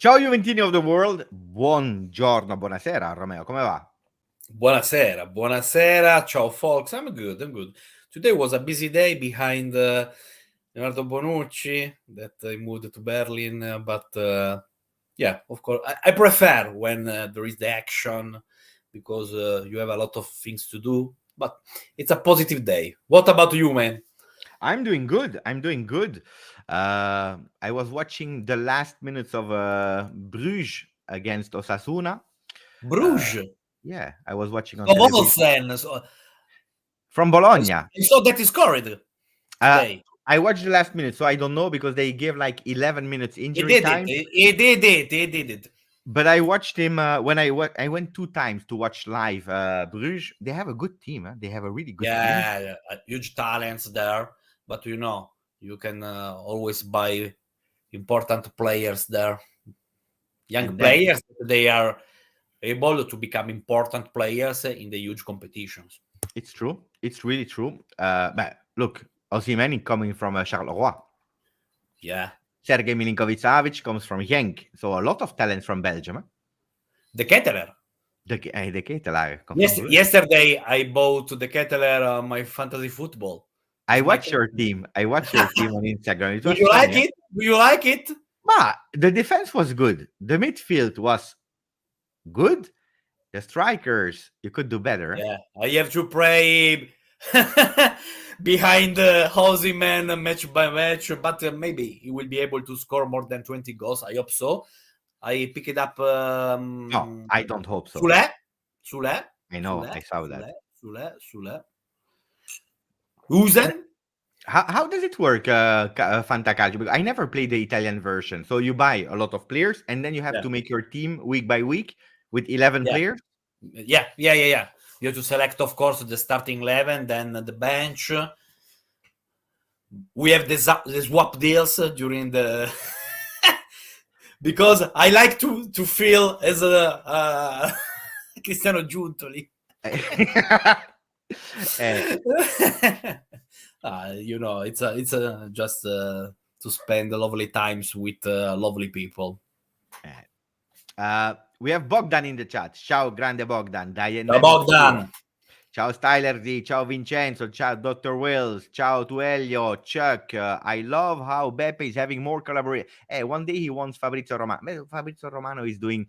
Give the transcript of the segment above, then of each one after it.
Ciao Juventini of the world, buongiorno, buonasera Romeo, come va? Buonasera, ciao folks, I'm good. Today was a busy day behind Leonardo Bonucci that I moved to Berlin, but yeah, of course, I prefer when there is the action because you have a lot of things to do, but it's a positive day. What about you, man? I'm doing good. I was watching the last minutes of Bruges against Osasuna. Bruges. Yeah, I was watching on Of all television. fans, From Bologna. I saw that is scored today. I watched the last minute, so I don't know because they gave like 11 minutes injury He did time. He did it. But I watched him when I went 2 times to watch live Bruges. They have a good team. They have a really good team. Yeah, huge talents there. But you can always buy important players there. Young players, they are able to become important players in the huge competitions. It's true. It's really true. But look, Osimhen coming from Charleroi. Yeah. Sergej Milinkovic-Savic comes from Genk. So a lot of talent from Belgium. The Ketteler. The Ketelaar. Yesterday, I bought the Ketteler on my fantasy football. I watched your team. I watched your team on Instagram. Do you like it? Do you like it? But the defense was good. The midfield was good. The strikers, you could do better. Yeah, I have to pray behind Osimhen match by match, but maybe he will be able to score more than 20 goals. I hope so. I pick it up. No, I don't hope so. Sule. I know. I saw that. Sule. Uzen. How does it work, Fantacalcio? Because I never played the Italian version. So you buy a lot of players, and then you have to make your team week by week with 11 players? Yeah. You have to select, of course, the starting 11, then the bench. We have the swap deals during the... because I like to feel as a Cristiano Giuntoli. It's just to spend lovely times with lovely people. We have Bogdan in the chat. Ciao, grande Bogdan. Ciao, Bogdan. Ciao, Styler Z. Ciao, Vincenzo. Ciao, Dr. Wills. Ciao to Elio. Chuck. I love how Beppe is having more collaboration. Hey, one day he wants Fabrizio Romano. Fabrizio Romano is doing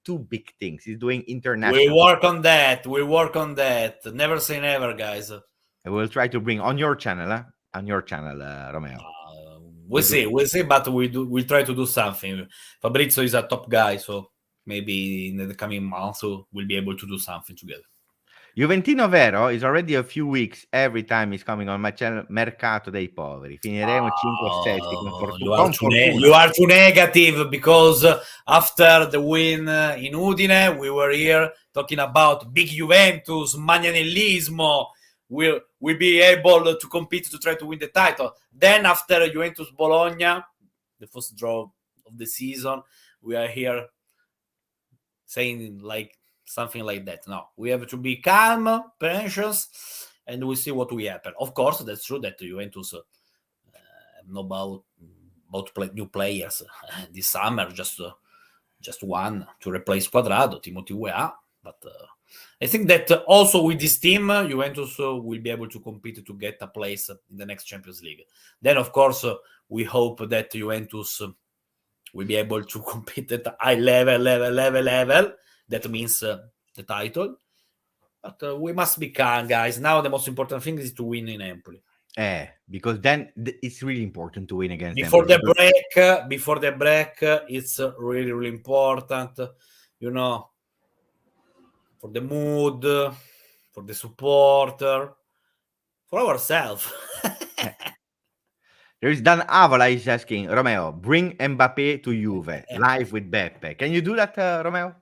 2 big things. He's doing international. We work on that. Never say never, guys. I will try to bring on your channel, Romeo. We'll see, but we'll try to do something. Fabrizio is a top guy, so maybe in the coming months we'll be able to do something together. Juventino Vero is already a few weeks every time he's coming on my channel. Mercato dei poveri. Finiremo 5-6 con You are too negative because after the win in Udine, we were here talking about big Juventus, Magnanellismo. We'll be able to compete to try to win the title. Then after Juventus Bologna, the first draw of the season, we are here saying like something like that. No, we have to be calm, patient, and we'll see what will happen. Of course, that's true that Juventus know about new players this summer, just one to replace Quadrado, Timothy Weah. But I think that also with this team, Juventus will be able to compete to get a place in the next Champions League. Then, of course, we hope that Juventus will be able to compete at a high level. That means the title. But we must be calm, guys. Now the most important thing is to win in Empoli. Because then it's really important to win against Before the break, it's really, really important. For the mood, for the supporter, for ourselves. There is Dan Avola is asking, Romeo, bring Mbappe to Juve, live with Beppe. Can you do that, Romeo?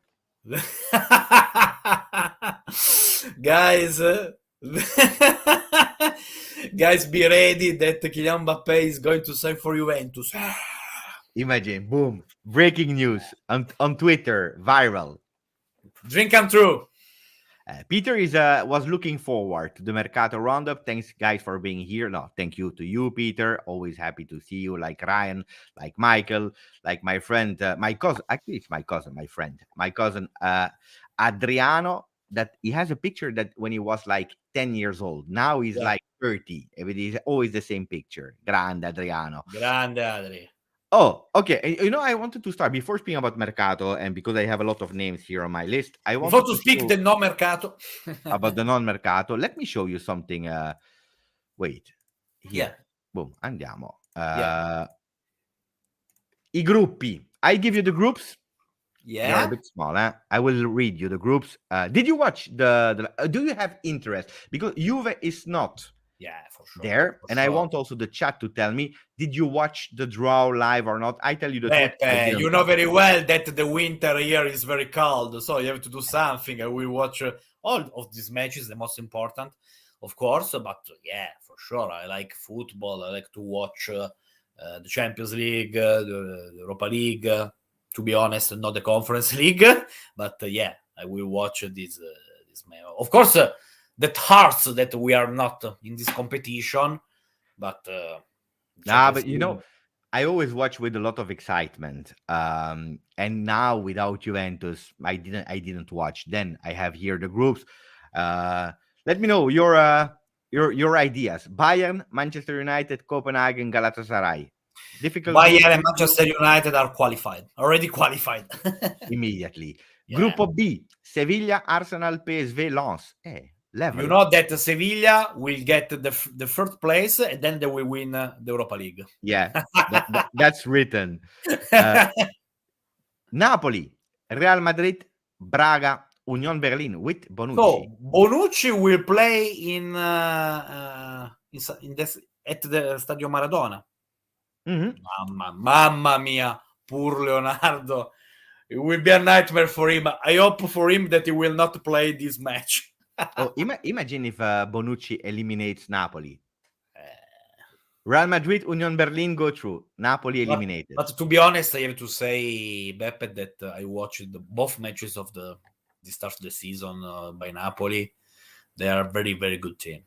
Guys, be ready that Kylian Mbappe is going to sign for Juventus. Imagine, boom, breaking news on Twitter, viral. Dream come true. Peter was looking forward to the Mercato Roundup. Thanks, guys, for being here. No, thank you to you, Peter. Always happy to see you, like Ryan, like Michael, like my friend, my cousin. Actually, it's my cousin, my friend, my cousin Adriano. That he has a picture that when he was like 10 years old. Now he's Yeah. like 30. It is always the same picture. Grande Adriano. Grande Adri. Oh, okay. I wanted to start before speaking about Mercato, and because I have a lot of names here on my list, I Before wanted to to speak show the no mercato. about the non-mercato. Let me show you something. Wait, Yeah. here. Boom, andiamo. Yeah. I gruppi. I give you the groups. They're a Yeah. bit small. I will read you the groups. Did you watch do you have interest? Because Juve is not Yeah, for sure. there, For and I sure. want also the chat to tell me, did you watch the draw live or not? I tell you the truth, I Beppe, didn't you know watch very it. well that the winter here is very cold, so you have to do something. I will watch all of these matches, the most important, of course. But yeah, for sure, I like football. I like to watch the Champions League, the Europa League. To be honest, not the Conference League, but yeah, I will watch this. Of course, that hurts that we are not in this competition, but But I always watch with a lot of excitement. And now without Juventus, I didn't watch. Then I have here the groups. Let me know your ideas. Bayern, Manchester United, Copenhagen, Galatasaray. Difficult group Bayern and usually? Manchester United are already qualified. Immediately. Yeah. Gruppo B, Sevilla, Arsenal, PSV, Lens. You Level. know that Sevilla will get the first place and then they will win the Europa League. Yeah, that's written. Napoli, Real Madrid, Braga, Union Berlin with Bonucci. So Bonucci will play at the Stadio Maradona. Mm-hmm. Mamma mia, poor Leonardo. It will be a nightmare for him. I hope for him that he will not play this match. Imagine if Bonucci eliminates Napoli. Real Madrid, Union Berlin go through. Napoli eliminated. But to be honest, I have to say, Beppe, that I watched both matches of the start of the season by Napoli. They are a very, very good team.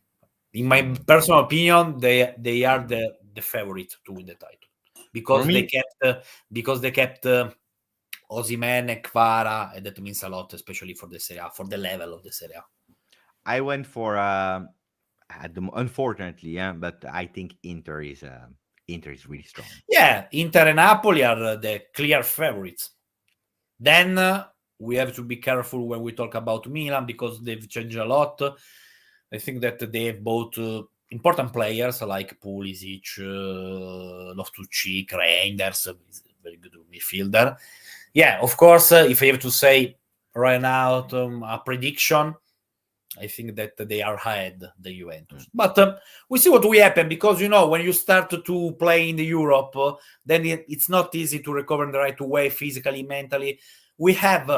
In my personal opinion, they are the favorite to win the title because they kept Osimhen and Kvara, and that means a lot, especially for the Serie A, for the level of the Serie A. I went for unfortunately, but I think Inter is really strong. Yeah, Inter and Napoli are the clear favorites. Then we have to be careful when we talk about Milan because they've changed a lot. I think that they have both important players like Pulisic, Loftus-Cheek, Reinders, is a very good midfielder. Yeah, of course, if I have to say right now a prediction, I think that they are ahead the Juventus. But we see what will happen because, when you start to play in the Europe, then it's not easy to recover in the right way, physically, mentally. We have,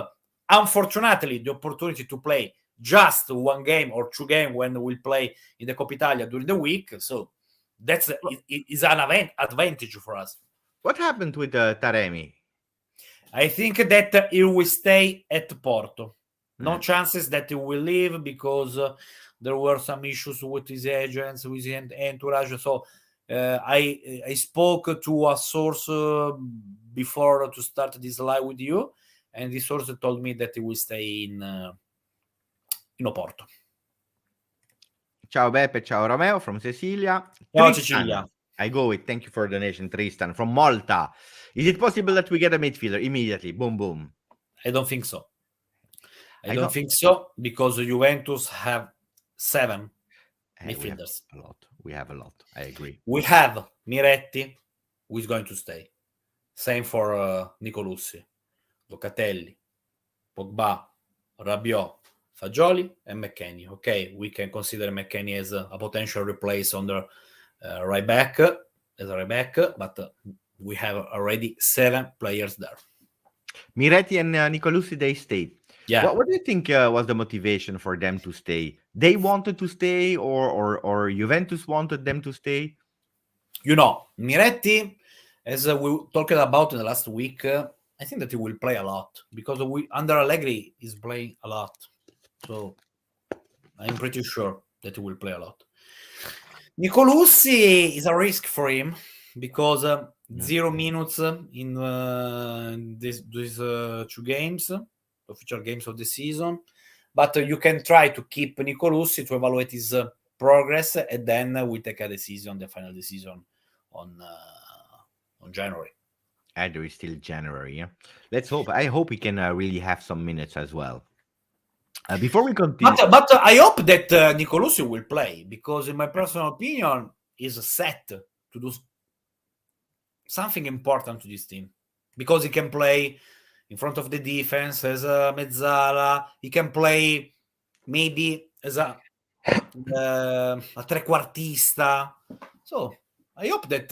unfortunately, the opportunity to play just one game or two games when we play in the Coppa Italia during the week. So that's is an advantage for us. What happened with Taremi? I think that he will stay at Porto. No chances that he will leave because there were some issues with his agents, with his entourage. So I spoke to a source before to start this live with you, and the source told me that he will stay in Porto. Ciao Beppe, ciao Romeo from Sicilia. Ciao Tristan, Cecilia. I go with thank you for the donation, Tristan from Malta. Is it possible that we get a midfielder immediately? Boom, boom. I don't think so. I don't think so because Juventus have 7 midfielders. We have a lot. I agree. We have Miretti, who is going to stay. Same for Nicolussi, Locatelli, Pogba, Rabiot, Fagioli, and McKennie. Okay, we can consider McKennie as a potential replace on the right back, but we have already 7 players there. Miretti and Nicolussi, they stayed. Yeah. What do you think was the motivation for them to stay? They wanted to stay, or Juventus wanted them to stay? Miretti, as we talked about in the last week, I think that he will play a lot because under Allegri is playing a lot. So I'm pretty sure that he will play a lot. Nicolussi is a risk for him because 0 minutes in these 2 games, official games of the season. But you can try to keep Nicolussi to evaluate his progress, and then we take a decision, the final decision on January. And there is still January. Yeah, let's hope. I hope he can really have some minutes as well. Before we continue, But I hope that Nicolussi will play, because in my personal opinion, is set to do something important to this team, because he can play in front of the defense as a mezzala. He can play maybe as a trequartista. So I hope that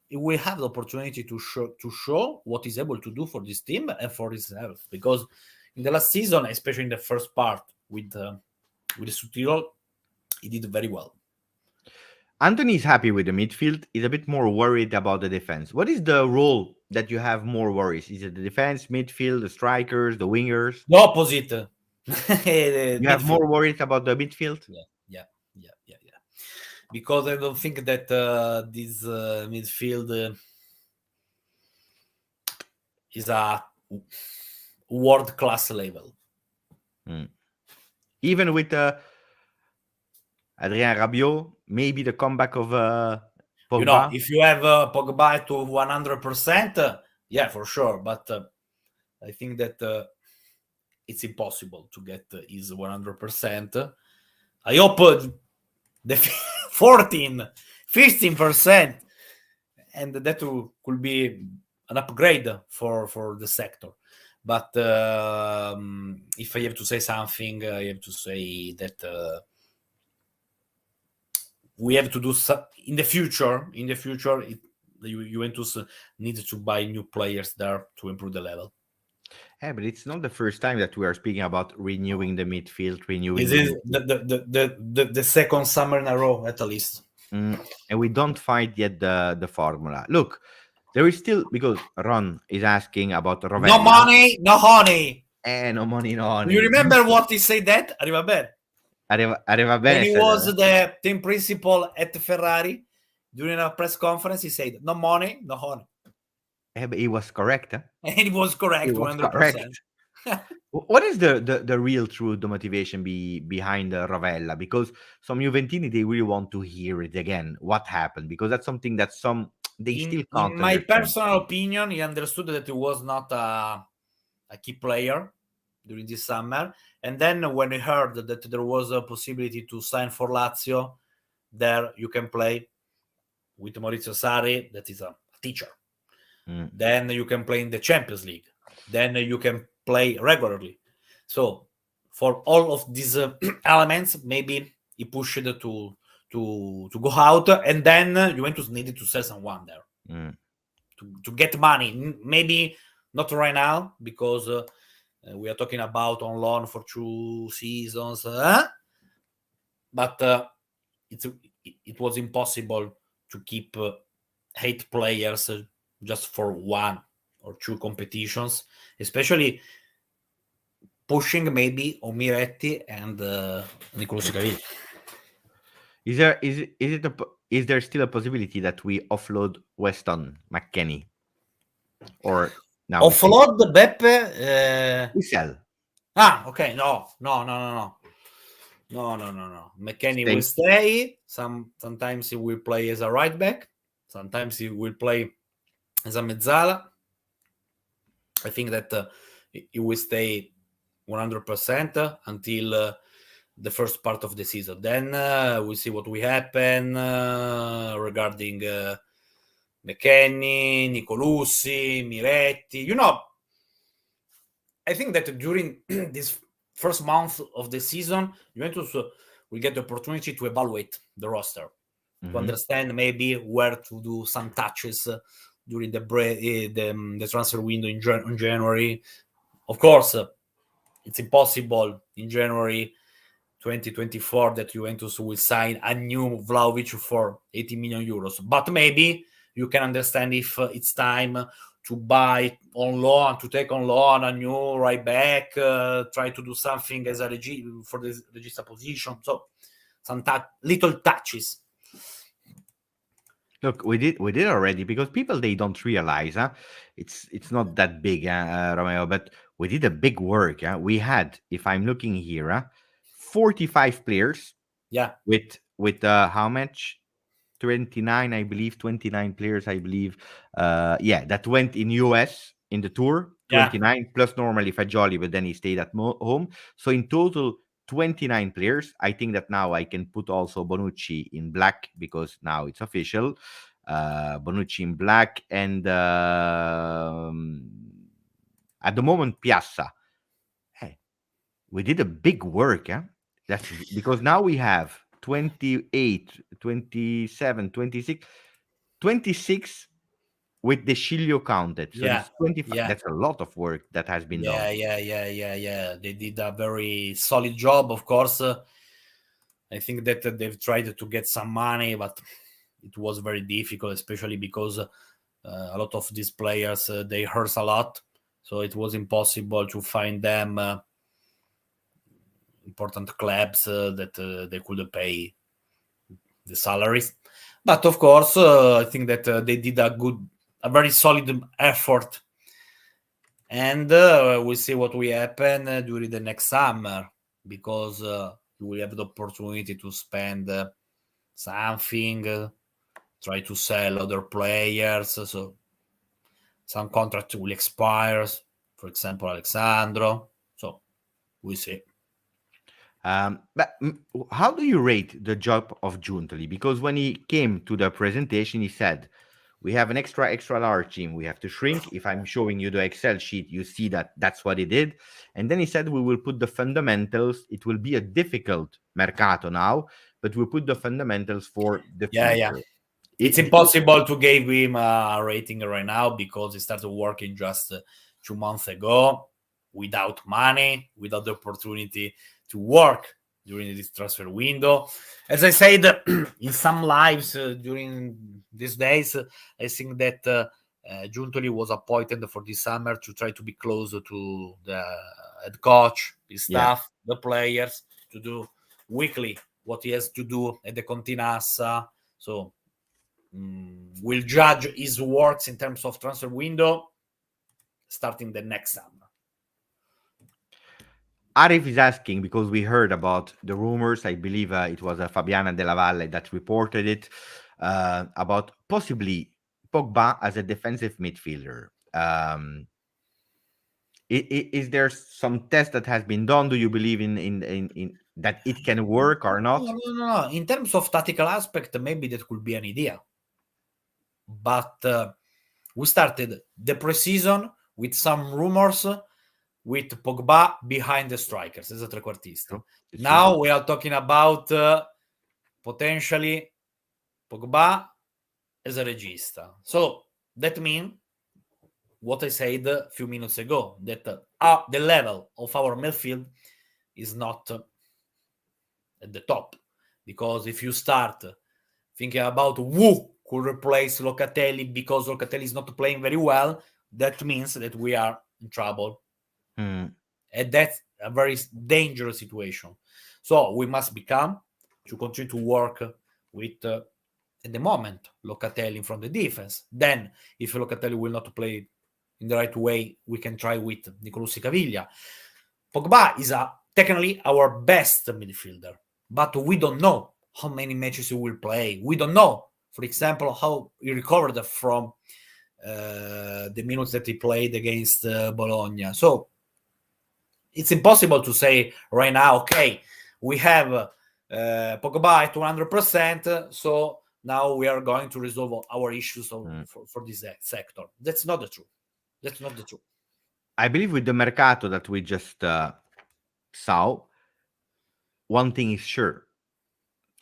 he will have the opportunity to show what he's able to do for this team and for himself, because in the last season, especially in the first part with the Sutil, he did very well. Anthony is happy with the midfield. He's a bit more worried about the defense. What is the role that you have more worries? Is it the defense, midfield, the strikers, the wingers? The opposite. You have more worries about the midfield? Yeah. Because I don't think that this midfield is a world-class level. Even with Adrien Rabiot, maybe the comeback of Pogba? If you have Pogba to 100%, yeah, for sure. But I think that it's impossible to get his 100%. I hope the 15%, and that could be an upgrade for the sector. But if I have to say something, I have to say that we have to do in the future. The Juventus needs to buy new players there to improve the level. Yeah, but it's not the first time that we are speaking about renewing the midfield, This is the second summer in a row, at least. And we don't find yet the formula. Look, there is still, because Ron is asking about Rovella. No money, no honey. No money, no honey. You remember what he said that? Arriva bene. Arriva bene. When he was the team principal at Ferrari, during a press conference, he said, no money, no honey. But he was correct. Huh? And he was correct, 100%. Correct. What is the real truth, the motivation behind Rovella? Because some Juventini, they really want to hear it again. What happened? Because that's something that they still can't in my understand. personal opinion, he understood that he was not a key player during this summer. And then when he heard that there was a possibility to sign for Lazio, there you can play with Maurizio Sarri, that is a teacher. Then you can play in the Champions League. Then you can play regularly. So for all of these elements, maybe he pushed to go out, and then Juventus needed to sell someone there to get money. Maybe not right now, because we are talking about on loan for 2 seasons. But it was impossible to keep 8 players just for 1 or 2 competitions, especially pushing maybe Omiretti and Nicolas Cavilli. Is there still a possibility that we offload Weston McKennie? Or now offload Beppe? We sell. Okay. No. McKennie will stay. Sometimes he will play as a right back. Sometimes he will play as a mezzala. I think that he will stay 100% until the first part of the season. Then we'll see what will happen regarding McKennie, Nicolussi, Miretti. I think that during this first month of the season, Juventus will get the opportunity to evaluate the roster, to understand maybe where to do some touches during the transfer window in January. Of course, it's impossible in January 2024 that Juventus will sign a new Vlahovic for 80 million euros. But maybe you can understand if it's time to buy on loan, to take on loan a new right back, try to do something as a for the regista position. So some little touches. Look, we did already, because people, they don't realize, it's not that big, Romeo, but we did a big work. We had, if I'm looking here, 45 players. Yeah. With how much? 29, I believe. 29 players, I believe. That went in US in the tour. 29 plus normally Fagioli, but then he stayed at home. So in total, 29 players. I think that now I can put also Bonucci in black, because now it's official. Bonucci in black, and at the moment, Piazza. Hey, we did a big work. That's because now we have 28, 27, 26, 26 with the Shilio counted. So it's 25. Yeah. That's a lot of work that has been done. Yeah. They did a very solid job, of course. I think that they've tried to get some money, but it was very difficult, especially because a lot of these players, they hurt a lot. So it was impossible to find them important clubs that they could pay the salaries. But of course, I think that they did a very solid effort. And we'll see what will happen during the next summer, because you will have the opportunity to spend something, try to sell other players. So some contract will expire, for example, Alexandro. So we'll see. But how do you rate the job of Giuntoli? Because when he came to the presentation, he said, we have an extra large team. We have to shrink. If I'm showing you the Excel sheet, you see that that's what he did. And then he said, we will put the fundamentals. It will be a difficult mercato now, but we'll put the fundamentals for the future. It's impossible to give him a rating right now, because he started working just 2 months ago, without money, without the opportunity to work during this transfer window. As I said in some lives during these days, I think that Giuntoli was appointed for this summer to try to be closer to the head coach, his staff, the players, to do weekly what he has to do at the Continassa. So we'll judge his works in terms of transfer window starting the next summer. Arif is asking, because we heard about the rumors, I believe it was Fabiana Della Valle that reported it, about possibly Pogba as a defensive midfielder. Is there some test that has been done? Do you believe in that it can work or not? No. In terms of tactical aspect, maybe that could be an idea. But we started the preseason with some rumors with Pogba behind the strikers as a trequartista. Now we are talking about potentially Pogba as a regista. So that means what I said a few minutes ago, that the level of our midfield is not at the top. Because if you start thinking about who could replace Locatelli because Locatelli is not playing very well, that means that we are in trouble. And that's a very dangerous situation. So we must to continue to work with, at the moment, Locatelli from the defense. Then, if Locatelli will not play in the right way, we can try with Nicolussi Caviglia. Pogba is technically our best midfielder, but we don't know how many matches he will play. We don't know, for example, how he recovered from the minutes that he played against Bologna. So it's impossible to say right now, okay, we have Pogba at 100%, so now we are going to resolve our issues for this sector. That's not the truth. That's not the truth. I believe with the mercato that we just saw, one thing is sure,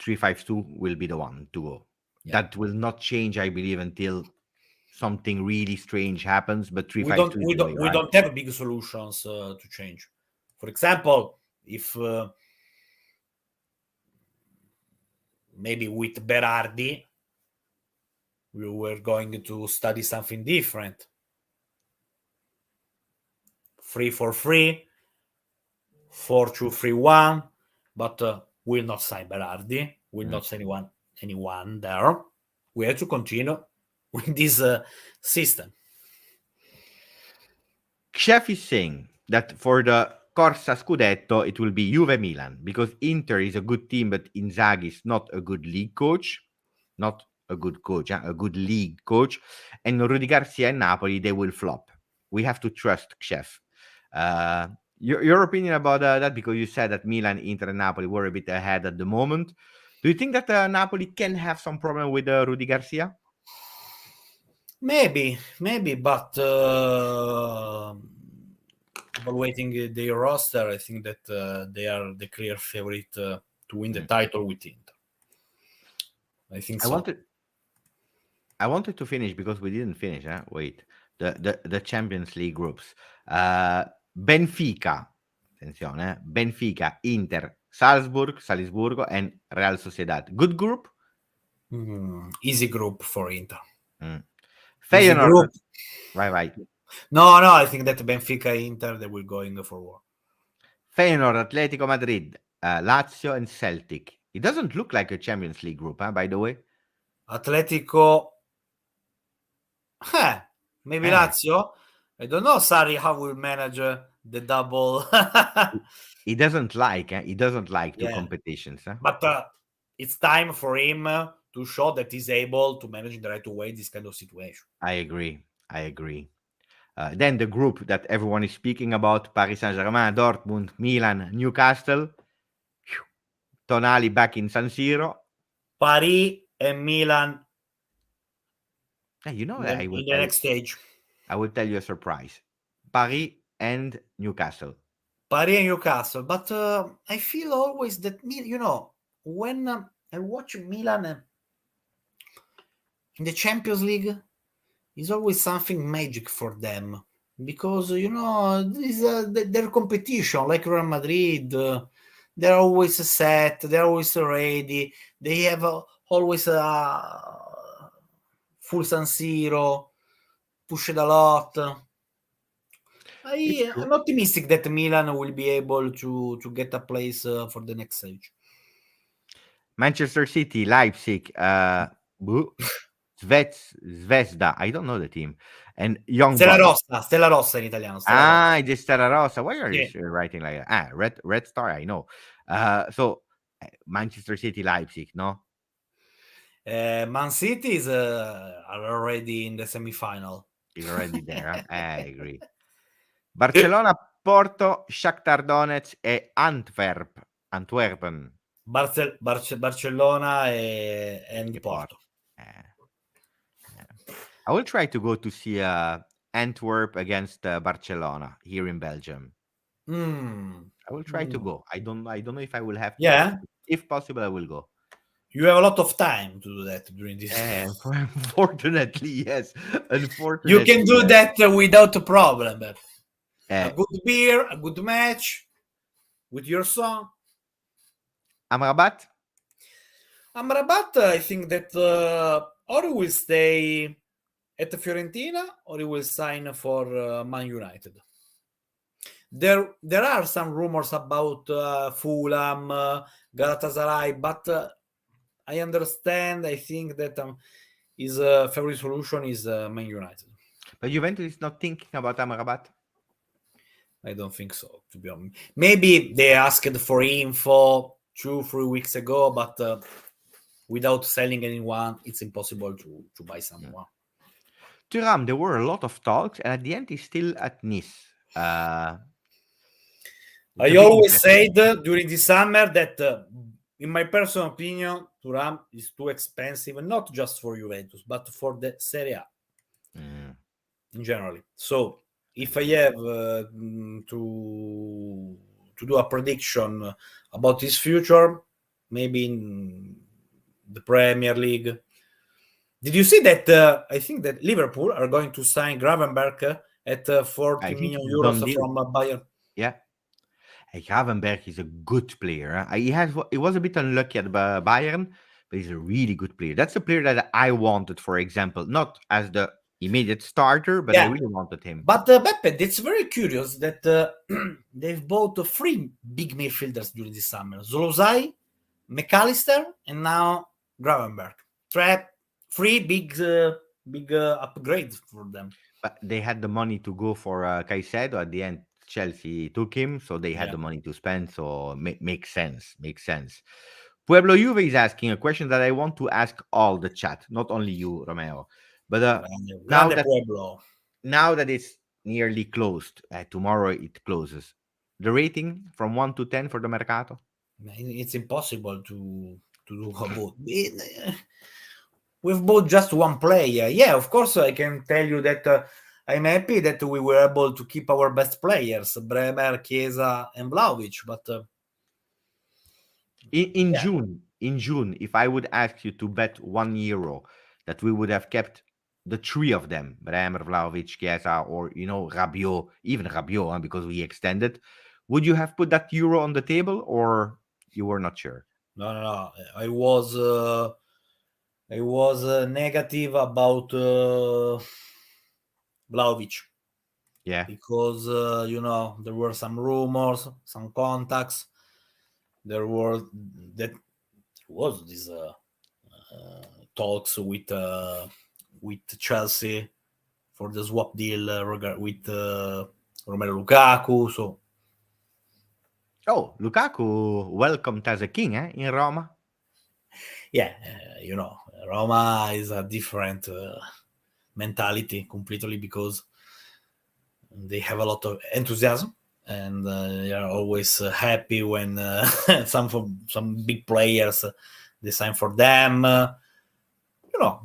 3-5-2 will be the one to go. That will not change, I believe, until something really strange happens. But 3-5-2 we don't have big solutions to change. For example, if maybe with Berardi we were going to study something different, 3-4-3, 4-2-3-1, but will not sign Berardi, will not sign anyone there. We have to continue with this system. Chef is saying that for the Corsa Scudetto, it will be Juve Milan because Inter is a good team, but Inzaghi is not a good league coach. Not a good coach, a good league coach. And Rudy Garcia and Napoli, they will flop. We have to trust Chef. Your opinion about that, because you said that Milan, Inter, and Napoli were a bit ahead at the moment. Do you think that Napoli can have some problem with Rudy Garcia? Maybe, but evaluating their roster, I think that they are the clear favorite to win the title with Inter. I think so. I wanted to finish because we didn't finish. Wait, the Champions League groups. Benfica, attenzione, Benfica, Inter, Salisburgo, and Real Sociedad. Good group? Easy group for Inter. Feyenoord. Group. Right. No, I think that Benfica, Inter, they will going forward. Feyenoord, Atletico Madrid, Lazio, and Celtic. It doesn't look like a Champions League group, by the way. Atletico, maybe Lazio. I don't know, Sarri, how will manage the double. He doesn't like two competitions. But it's time for him to show that he's able to manage in the right way this kind of situation. I agree. Then the group that everyone is speaking about: Paris Saint-Germain, Dortmund, Milan, Newcastle. Tonali back in San Siro. Paris and Milan. You know in that the next stage. I will tell you a surprise. Paris and Newcastle. But I feel always that, when I watch Milan in the Champions League, it's always something magic for them. Because, this their competition, like Real Madrid, they're always set, they're always ready, they have always a full San Siro, pushed a lot. I'm optimistic that Milan will be able to get a place for the next stage. Manchester City, Leipzig, Zvezda, I don't know the team, and Young Stella Boys. Stella Rossa in Italiano. It's just Stella Rossa. Why are you writing like that? Red Star, I know. So Manchester City, Leipzig, no? Man City is are already in the semi-final. Is already there. I agree. Barcelona, Porto, Shakhtar Donetsk, e Antwerpen. Barcelona and Porto. I will try to go to see Antwerp against Barcelona here in Belgium. I will try to go. I don't know if I will have to. Yeah. If possible, I will go. You have a lot of time to do that during this. Unfortunately, yes. Unfortunately, you can do that without a problem. A good beer, a good match with your song. Amrabat, I think that or he will stay at Fiorentina or he will sign for Man United. There are some rumors about Fulham, Galatasaray, but I understand. I think that his favorite solution is Man United. But Juventus is not thinking about Amrabat? I don't think so, to be honest. Maybe they asked for info 2-3 weeks ago, but without selling anyone, it's impossible to buy someone. Thuram, there were a lot of talks, and at the end, he's still at Nice. I always said during the summer that, in my personal opinion, Thuram is too expensive, not just for Juventus, but for the Serie A in general. So, if I have to do a prediction about his future, maybe in the Premier League. Did you see that? I think that Liverpool are going to sign Gravenberch at 40 million euros from Bayern. Yeah. Gravenberch is a good player. He was a bit unlucky at Bayern, but he's a really good player. That's a player that I wanted, for example, not as the immediate starter, but I Yeah. really wanted him. But Beppe, it's very curious that they've bought three big midfielders during this summer: Zolozai, McAllister, and now Gravenberg. Three big upgrades for them. But they had the money to go for Caicedo. At the end, Chelsea took him, so they had Yeah. the money to spend. So makes sense. Makes sense. Pueblo Juve is asking a question that I want to ask all the chat, not only you, Romeo. But now Grande that Pueblo. now that it's nearly closed, tomorrow it closes. The rating from 1 to 10 for the Mercato. It's impossible to do a both. We've bought just one player. Yeah, of course, I can tell you that I'm happy that we were able to keep our best players, Bremer, Chiesa, and Vlahovic. But In yeah, June, if I would ask you to bet €1 that we would have kept the three of them, Bremer, Vlahovic, Chiesa, or Rabiot, even Rabiot, because we extended, would you have put that euro on the table, or you were not sure? no. I was negative about Vlahovic Yeah. because there were some rumors, some contacts. There were that was this talks with Chelsea for the swap deal with Romelu Lukaku. So Oh, Lukaku welcomed as a king, in Roma. yeah, Roma is a different mentality completely because they have a lot of enthusiasm and they are always happy when some big players they sign for them.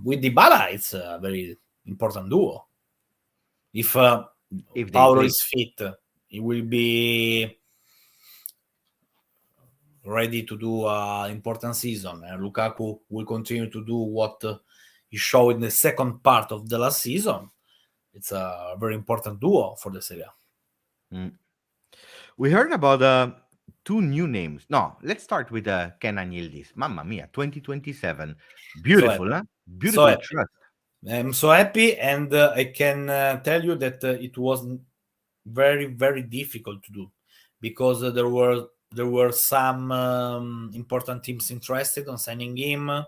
With Dybala, it's a very important duo. If If they Paolo play, is fit, he will be ready to do an important season. And Lukaku will continue to do what he showed in the second part of the last season. It's a very important duo for the Serie A. Mm. We heard about two new names. No, let's start with Kenan Yildiz. Mamma mia, 2027. So Beautiful, happy. huh? So Beautiful happy. trust. I'm so happy, and I can tell you that it was very, very difficult to do because there were some important teams interested on signing him.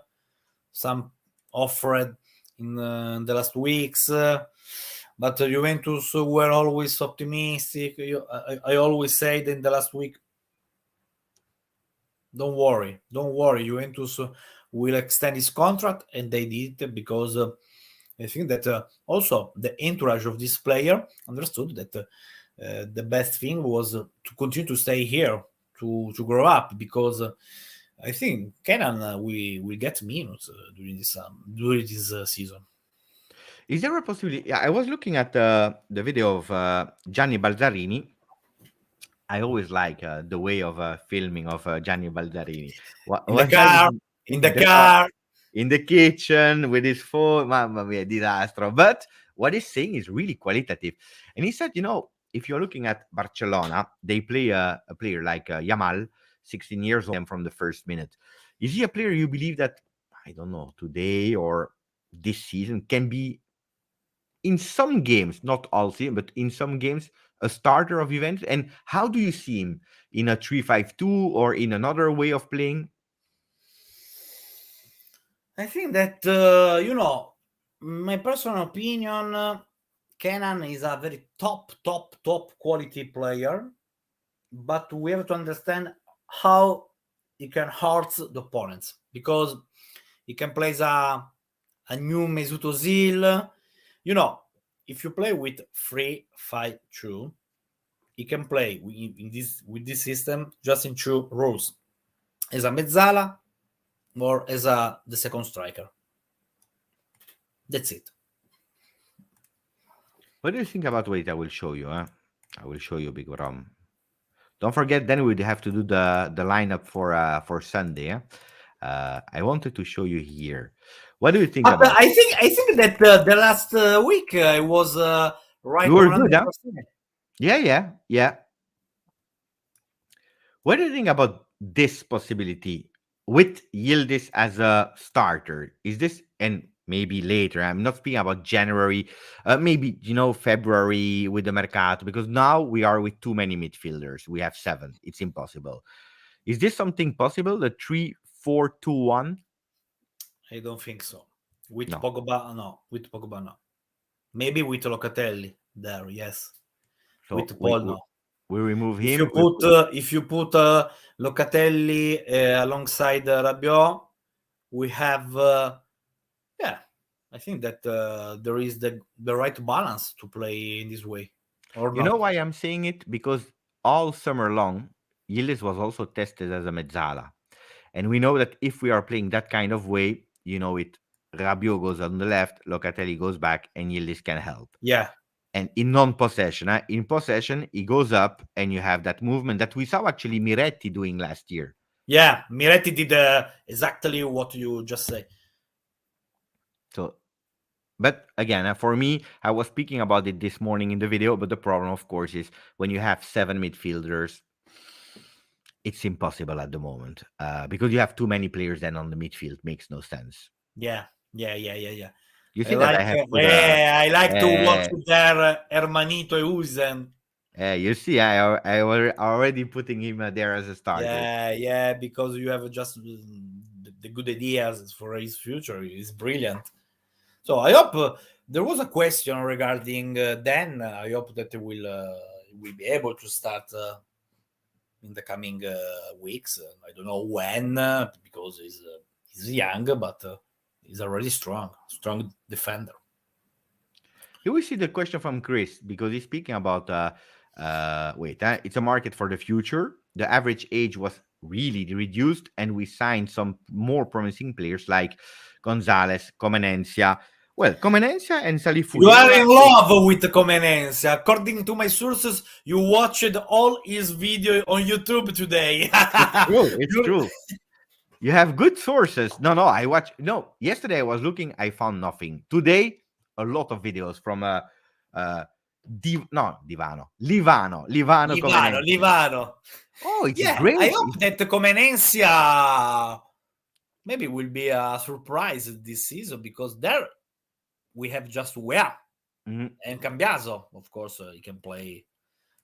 Some offered in the last weeks, but Juventus were always optimistic. I always said in the last week, don't worry, Juventus will extend his contract, and they did it because I think that also the entourage of this player understood that the best thing was to continue to stay here to grow up because I think Kenan will get minutes during this season. Is there a possibility? Yeah, I was looking at the video of Gianni Balzarini. I always like the way of filming of Gianni Balzarini. In the One time car, in the car. in the kitchen with his phone, mamma mia, disastro. But what he's saying is really qualitative. And he said, if you're looking at Barcelona, they play a player like Yamal, 16 years old, from the first minute. Is he a player you believe that, I don't know, today or this season can be in some games, not all season, but in some games, a starter of Juventus? And how do you see him in a 3-5-2 or in another way of playing? I think that my personal opinion, Kenan is a very top quality player, but we have to understand how he can hurt the opponents because he can play as a new Mesut Ozil. If you play with 3-5-2, he can play with this system just in two roles, as a mezzala or as the second striker. That's it. What do you think about? Wait, I will show you. I will show you, Big Rom. Don't forget, then we'd have to do the lineup for Sunday. I wanted to show you here. What do you think But about? I think that the last week I was right You were good, huh? 100%. Yeah. What do you think about this possibility with Yildiz as a starter? Is this, and maybe later. I'm not speaking about January, maybe February with the Mercato, because now we are with too many midfielders. We have 7. It's impossible. Is this something possible? The 3-4-2-1? I don't think so. With No. Pogba, no. With Pogba, no. Maybe with Locatelli there, yes. So With Paul, no. we remove If him. you put Locatelli alongside Rabiot, we have I think that there is the right balance to play in this way. Or You not. know why I'm saying it? Because all summer long, Yildiz was also tested as a mezzala. And we know that if we are playing that kind of way, Rabiot goes on the left, Locatelli goes back, and Yildiz can help. Yeah. And in non-possession, in possession, he goes up, and you have that movement that we saw actually Miretti doing last year. Yeah, Miretti did exactly what you just said. So, but again, for me, I was speaking about it this morning in the video, but the problem, of course, is when you have 7 midfielders, it's impossible at the moment because you have too many players then on the midfield. Makes no sense. Yeah. You see that I have put I like to watch their Hermanito Eusen. You see, I already putting him there as a starter. Yeah, because you have just the good ideas for his future. He's brilliant. So I hope there was a question regarding Dan. I hope that will be able to start in the coming weeks. I don't know when because he's young, but he's already strong defender. Here we see the question from Chris because he's speaking about it's a market for the future. The average age was really reduced, and we signed some more promising players like Gonzalez, Comenencia. Well, Comenencia and Salifu. You are in love with Comenencia. According to my sources, you watched all his video on YouTube today. It's true. You have good sources. No, I watched. No, yesterday I was looking. I found nothing. Today, a lot of videos from Livano. Oh, it's great. I hope that Comenencia maybe will be a surprise this season because there we have just Wea and Cambiaso. Of course, he can play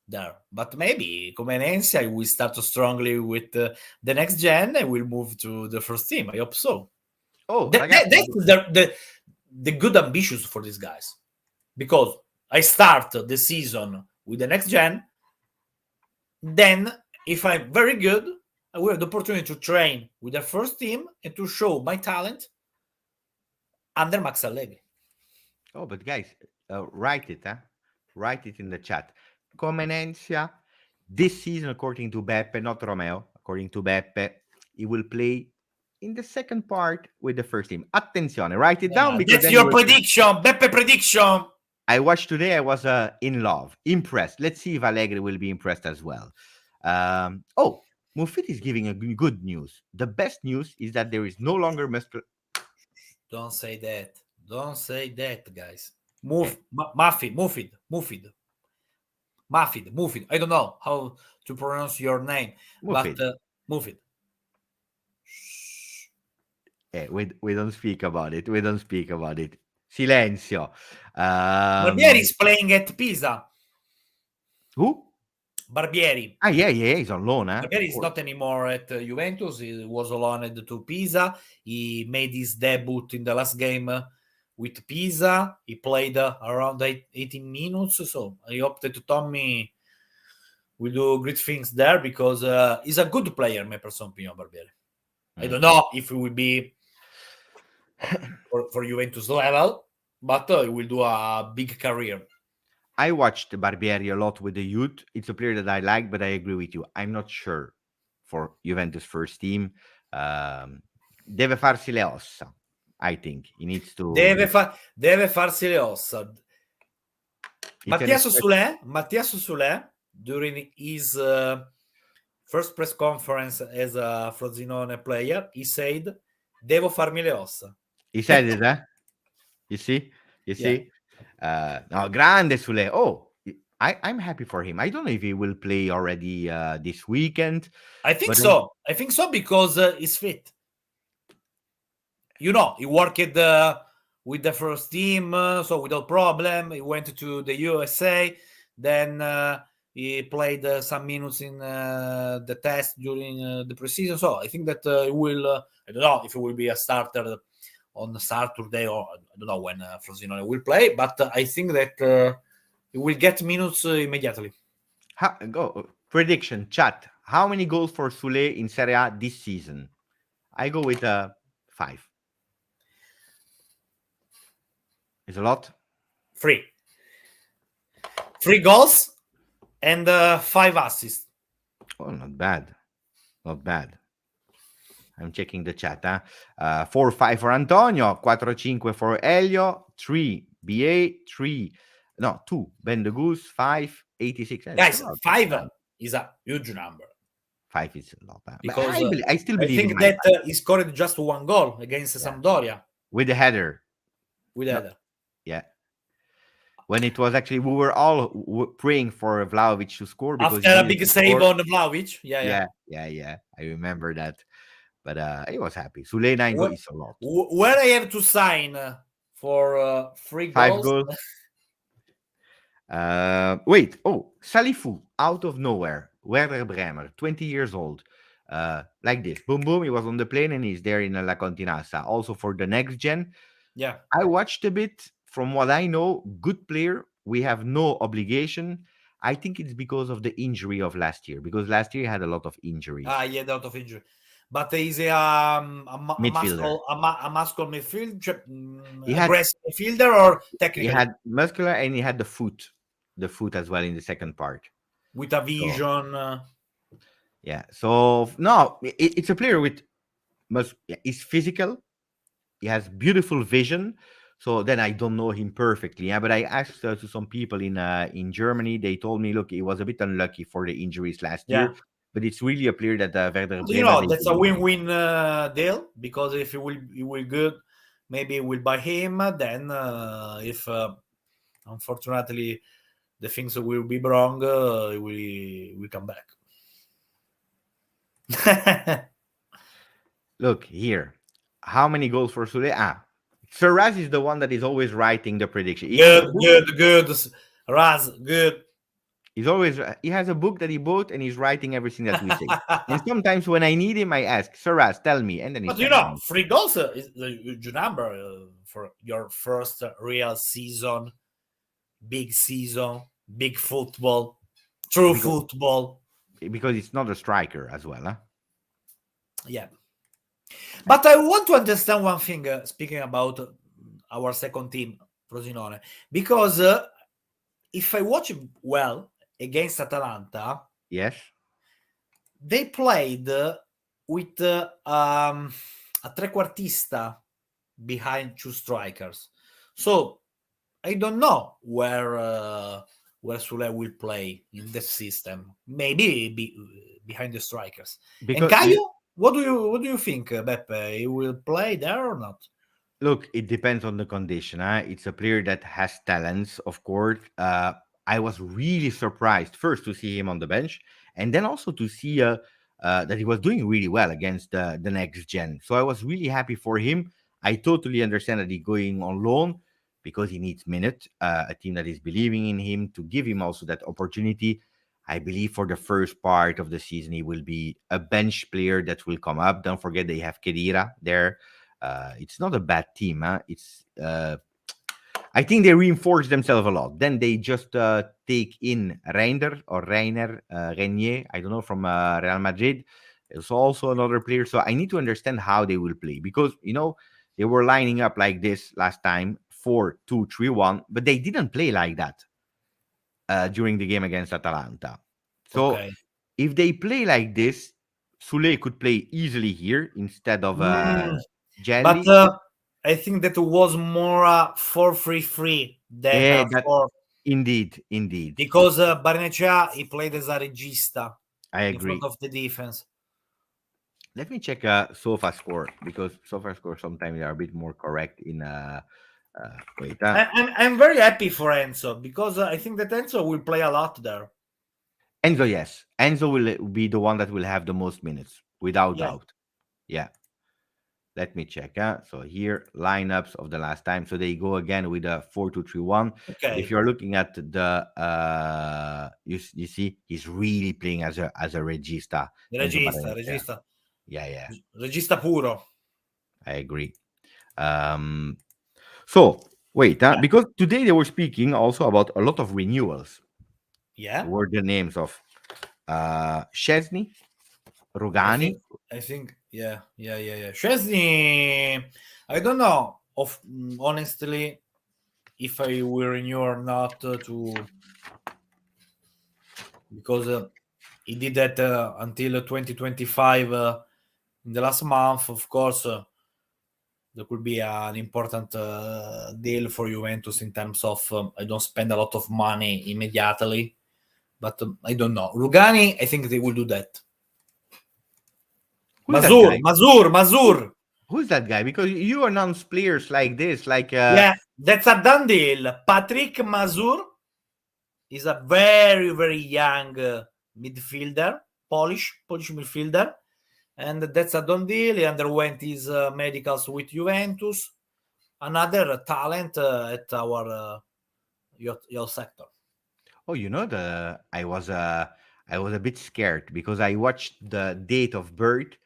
there, but maybe Comenencia will start strongly with the next gen and will move to the first team. I hope so. Oh, that's the good ambitions for these guys, because I start the season with the next gen. Then, if I'm very good, I will have the opportunity to train with the first team and to show my talent under Max Allegri. Oh, but guys, write it in the chat. Comenencia, this season, according to Beppe, not Romeo, according to Beppe, he will play in the second part with the first team. Attenzione, write it down. Because that's your prediction, Beppe prediction. I watched today. I was in love, impressed. Let's see if Allegri will be impressed as well. Mufid is giving a good news. The best news is that there is no longer Don't say that. Don't say that, guys. Mufid. I don't know how to pronounce your name, Mufid. But Mufid. We don't speak about it. Silenzio. Barbieri is playing at Pisa. Who? Barbieri. Yeah, he's on loan. Barbieri is not anymore at Juventus. He was loaned to Pisa. He made his debut in the last game with Pisa. He played around 18 minutes. So I hope that Tommy will do great things there because he's a good player, my personal opinion, Barbieri. I don't know if he will be for Juventus level, but he will do a big career. I watched Barbieri a lot with the youth. It's a player that I like, but I agree with you. I'm not sure for Juventus first team. Deve farsi le ossa. I think he needs to. Deve farsi le ossa. Mattias Sule, during his first press conference as a Frosinone player, he said, "Devo farmi le ossa." He said it, eh? You see? No, grande Sule. Oh, I'm happy for him. I don't know if he will play already this weekend. I think so. I think so because he's fit. He worked with the first team, so without problem. He went to the USA, then he played some minutes in the test during the preseason. So I think that he will. I don't know if he will be a starter on Saturday, or I don't know when Frosinone will play, but I think that he will get minutes immediately. Go prediction chat. How many goals for Sule in Serie A this season? I go with 5. It's a lot. 3 goals and 5 assists. Oh, not bad. Not bad. I'm checking the chat. 4-5 for Antonio, 4-5 for Elio, 3 BA, 3 no 2 Ben the Goose, 5 86. Guys, 5 is a huge number. 5 is a lot. Because I still believe I think that he scored just 1 goal against Sampdoria with the header. With the header. Yeah. When it was actually, we were all praying for Vlahovic to score because after a big save on Vlahovic. Yeah. I remember that. But I was happy. Sule 9 goals is a lot. Where I have to sign for 3 5 goals. Wait. Oh, Salifu out of nowhere. Werder Bremer, 20 years old. Like this. Boom, boom. He was on the plane and he's there in La Continassa. Also for the next gen. Yeah. I watched a bit. From what I know, good player. We have no obligation. I think it's because of the injury of last year. Because last year he had a lot of injuries. He had a lot of injury. But he's a midfielder. A muscular midfield, He aggressive midfielder, or technical? He had muscular and he had the foot as well in the second part. With a vision. Yeah. So, no, it's a player with, he's physical. He has beautiful vision. So then I don't know him perfectly. Yeah, but I asked to some people in Germany. They told me, look, he was a bit unlucky for the injuries last year. But it's really a player that Werder Bremen. That's a win-win deal, because if he will good, maybe we'll buy him. Then, if unfortunately the things will be wrong, we come back. Look here. How many goals for Sule? Sir Raz is the one that is always writing the prediction. Good. Raz, good. He has a book that he bought and he's writing everything that we say. And sometimes when I need him, I ask, Sir Raz, tell me. And then he But 3 goals is a huge number for your first real season, big football, true football. Because it's not a striker as well, huh? Yeah. But I want to understand one thing, speaking about our second team, Frosinone, because if I watch it well against Atalanta, yes, they played with a trequartista behind 2 strikers. So I don't know where Sule will play in this system. Maybe behind the strikers. Because and Caio, what do you think, Beppe? He will play there or not? Look, it depends on the condition. It's a player that has talents, of course. I was really surprised first to see him on the bench, and then also to see that he was doing really well against the next gen. So I was really happy for him. I totally understand that he's going on loan because he needs minutes. A team that is believing in him to give him also that opportunity. I believe for the first part of the season, he will be a bench player that will come up. Don't forget they have Khedira there. It's not a bad team. It's I think they reinforce themselves a lot. Then they just take in Reiner, Renier, I don't know, from Real Madrid. It's also another player. So I need to understand how they will play because, they were lining up like this last time, 4-2-3-1, but they didn't play like that during the game against Atalanta. So if they play like this, Sule could play easily here instead of Jelly. But I think that it was more 4-3-3 than 4. Indeed. Because Barnechea, he played as a regista. I agree. In front of the defense. Let me check SofaScore because SofaScore sometimes they are a bit more correct in. Wait. I'm very happy for Enzo because I think that Enzo will play a lot there. Enzo, yes. Enzo will be the one that will have the most minutes, without doubt. Yeah. Let me check. So here, lineups of the last time. So they go again with a 4-2-3-1. But if Okay, you're looking at the, you see, he's really playing as a regista, Enzo Maresca. regista, Yeah, regista puro. I agree. So wait, Yeah. because today they were speaking also about a lot of renewals. Yeah, Were the names of Szczesny, I Rugani. think, yeah. Szczesny, I don't know, honestly, if I will renew or not, because he did that until 2025 in the last month. Of course, there could be an important deal for Juventus in terms of I don't spend a lot of money immediately, but I don't know. Rugani, I think they will do that. Who's that guy? Mazur. Who's that guy? Because you announce players like this, like Yeah, that's a done deal. Patrick Mazur is a very, very young midfielder, Polish midfielder. And that's a done deal. He underwent his medicals with Juventus. Another talent at our your sector. oh, I was a bit scared because I watched the date of birth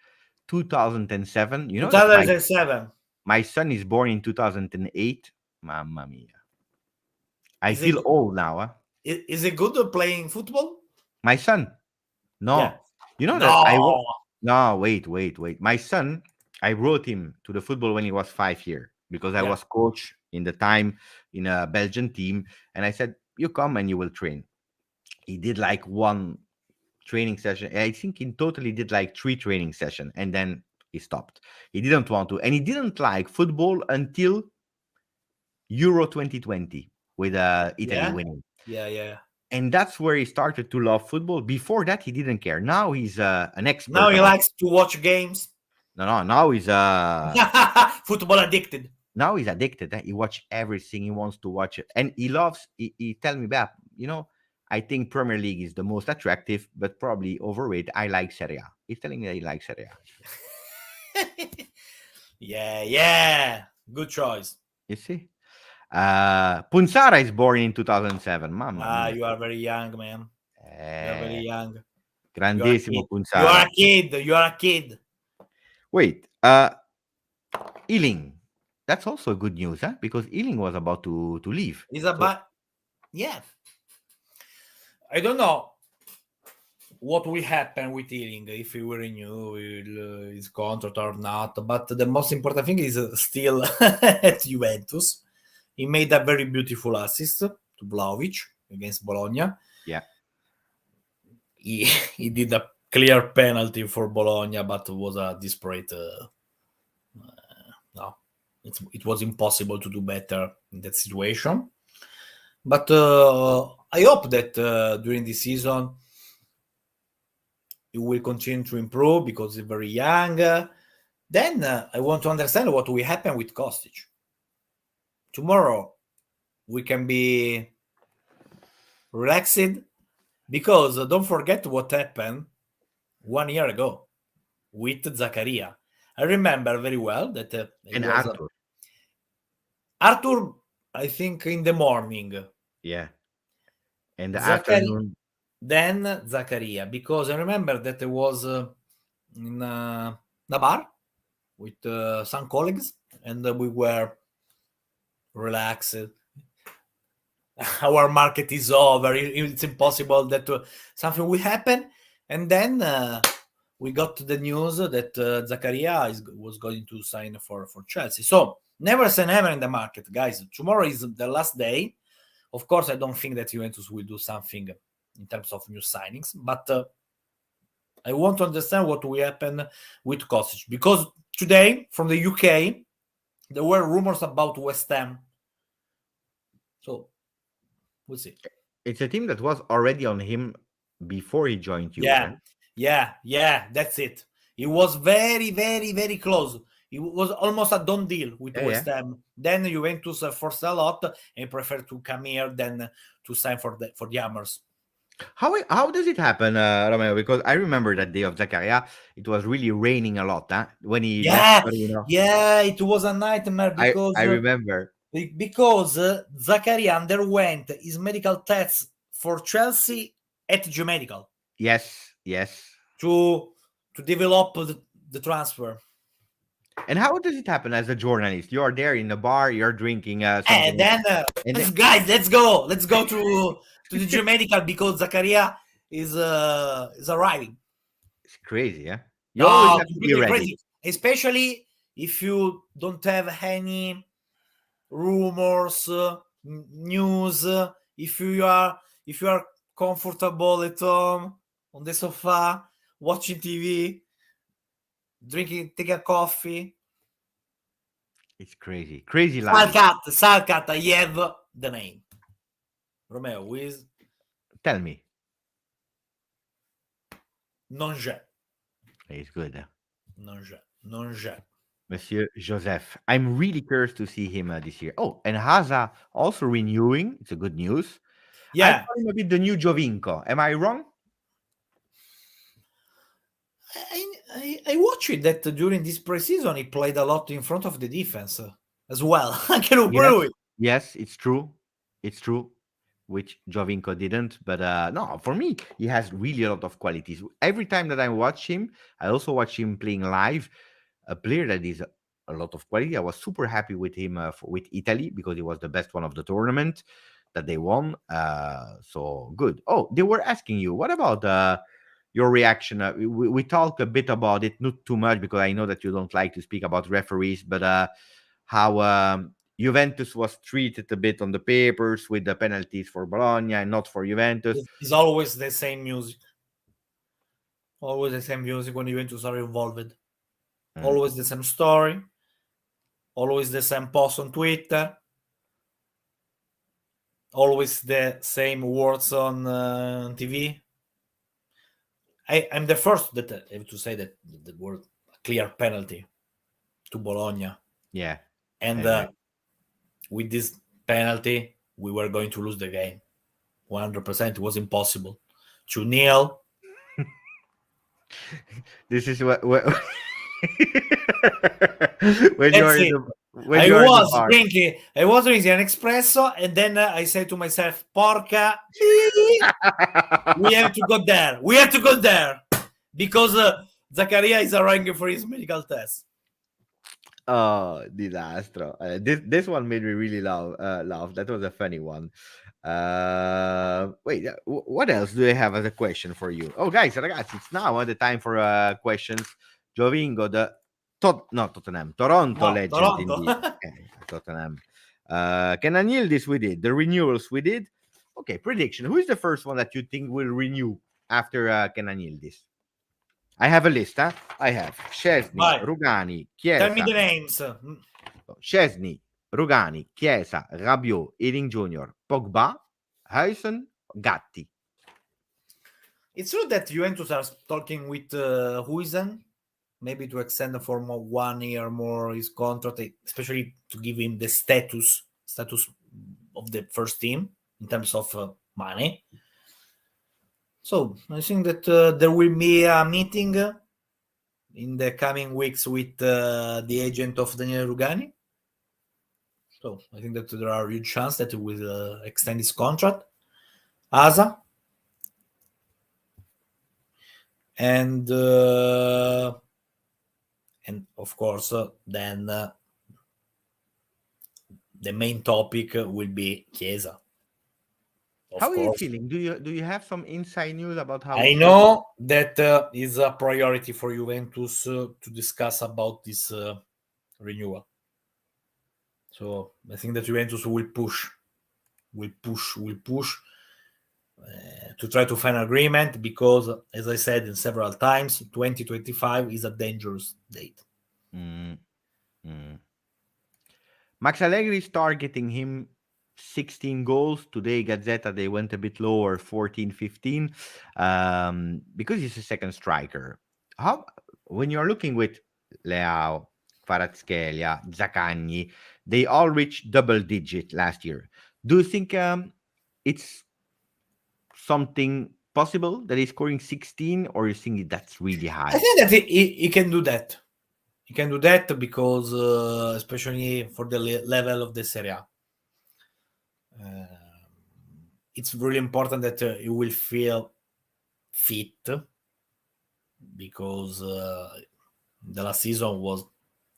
2007. You know that 2007. my son is born in 2008. Mamma mia. I Is it feel old now, huh? is it good at playing football? My son. Yeah. No. You know that No. no, wait. My son, I brought him to the football when he was 5 years because I Yeah. was coach in the time in a Belgian team. And I said, you come and you will train. He did like one training session. I think in total he did like 3 training sessions and then he stopped. He didn't want to. And he didn't like football until Euro 2020 with Italy Yeah. winning. Yeah. And that's where he started to love football. Before that, he didn't care. Now he's an Now expert he about. likes to watch games. No. Now he's Football addicted. now he's addicted. He watch everything. He wants to watch it, and he loves. He tell me back. I think Premier League is the most attractive, but probably overrated. I like Serie A. He's telling me that he likes Serie A. Yeah. Good choice. You see, Punzara is born in 2007. Mamma mia, You are very young, man. You are very young. You are a grandissimo kid. You are Punzara. a kid. You are a kid. Wait, Ealing. That's also good news, huh? Because Ealing was about to leave. It's about yeah. I don't know what will happen with Ealing if he will renew his contract or not. But the most important thing is still at Juventus. He made a very beautiful assist to Vlahovic against Bologna. Yeah. He did a clear penalty for Bologna, but it was a desperate. No, it was impossible to do better in that situation. But I hope that during the season he will continue to improve because he's very young. Then I want to understand what will happen with Kostic. Tomorrow we can be relaxed because don't forget what happened 1 year ago with Zaccaria. I remember very well that And Arthur. Arthur, I think in the morning. Yeah. And the afternoon. Then Zaccaria, because I remember that I was in a bar with some colleagues and we were relaxed. Our market is over. It's impossible that something will happen. And then we got the news that Zaccaria was going to sign for Chelsea. So never say never in the market, guys. Tomorrow is the last day. Of course, I don't think that Juventus will do something in terms of new signings, but I want to understand what will happen with Kostic. Because today, from the UK, there were rumors about West Ham. So we'll see. It's a team that was already on him before he joined Juve. Yeah, that's it. It was very, very, very close. It was almost a done deal with West Ham. Then Juventus forced a lot and preferred to come here than to sign for the Hammers. How does it happen, Romeo? Because I remember that day of Zakaria, it was really raining a lot, huh? When he left Yeah, Torino. yeah, it was a nightmare I remember. because Zakaria underwent his medical tests for Chelsea at Geomedical Yes, yes. to develop the transfer. And how does it happen as a journalist? You're there in the bar, you're drinking And something, then, and then guys, let's go to the Geomedical because Zakaria is arriving. it's crazy, yeah. You always No, have to be completely ready. crazy, especially if you don't have any rumors, news. If you are comfortable at home on the sofa, watching TV, drinking, take a coffee. It's crazy, crazy life. Salcat, I have the name. Romeo, who is Tell me, non j'ai. it's good, Non j'ai. Monsieur Joseph. I'm really curious to see him this year. Oh, and Haza also renewing. It's a good news. I Yeah, call him a bit the new Jovinko. Am I wrong? I watched that during this preseason. He played a lot in front of the defense as well. I can Yes, prove it. yes, it's true. It's true. Which Jovinko didn't. But no, for me, he has really a lot of qualities. Every time that I watch him, I also watch him playing live. A player that is a lot of quality. I was super happy with him with Italy because he was the best one of the tournament that they won. So good. Oh, they were asking you, what about your reaction? We talked a bit about it, not too much because I know that you don't like to speak about referees, but how Juventus was treated a bit on the papers with the penalties for Bologna and not for Juventus. It's always the same music. Always the same music when Juventus are involved. Always the same story. Always the same post on Twitter. Always the same words on TV. I'm the first that I have to say that the word clear penalty to Bologna. Yeah. And with this penalty, we were going to lose the game. 100%. It was impossible. 2-0. This is what when you That's are in it. the when you are in the bar. I was drinking an espresso, and then I said to myself, "Porca, we have to go there. We have to go there because Zaccaria is arranging for his medical test." Oh, disastro. This one made me really laugh. That was a funny one. Wait, what else do I have as a question for you? Oh, guys, ragazzi, it's now the time for questions. Giovingo, the Tottenham, Toronto No, legend Toronto. indeed. Tottenham. Kenan Yildiz we did. The renewals we did. Okay, prediction. Who is the first one that you think will renew after Kenan Yildiz? I have a list, huh? I have Szczesny, Vai. Rugani, Tell me Chiesa. the names. Szczesny, Rugani, Chiesa, Rabiot, Ealing Jr., Pogba, Huijsen, Gatti. It's true that Juventus are talking with Huijsen, maybe to extend for 1 year more his contract, especially to give him the status of the first team in terms of money. So I think that there will be a meeting in the coming weeks with the agent of Daniele Rugani. So I think that there are huge chances that he will extend his contract. Asa. And of course, then the main topic will be Chiesa. How are you feeling? Do you have some inside news about how I know that is a priority for Juventus to discuss about this renewal. So I think that Juventus will push to try to find agreement because, as I said in several times, 2025 is a dangerous date. Max Allegri is targeting him 16 goals. Today, Gazzetta, they went a bit lower, 14, 15, because he's a second striker. How, when you're looking with Leao, Kvaratskhelia, Zaccagni, they all reached double digit last year. Do you think it's something possible that he's scoring 16, or you think that's really high? I think that he can do that. He can do that because, especially for the level of the Serie A, it's really important that he will feel fit, because the last season was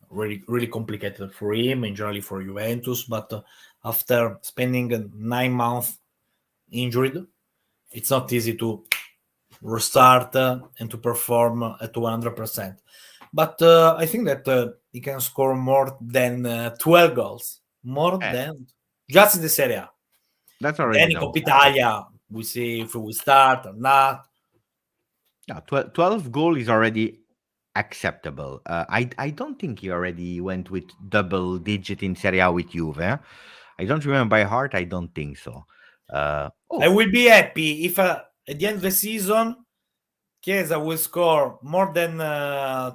really complicated for him and generally for Juventus. But after spending 9 months injured, it's not easy to restart and to perform at 100%. But I think that he can score more than 12 goals, more than just in the Serie A. That's Then already in no Coppa Italia, we see if we start or not. Yeah, 12 goal is already acceptable. I don't think he already went with double digit in Serie A with Juve. I don't remember by heart. I don't think so. I will be happy if at the end of the season, Chiesa will score more than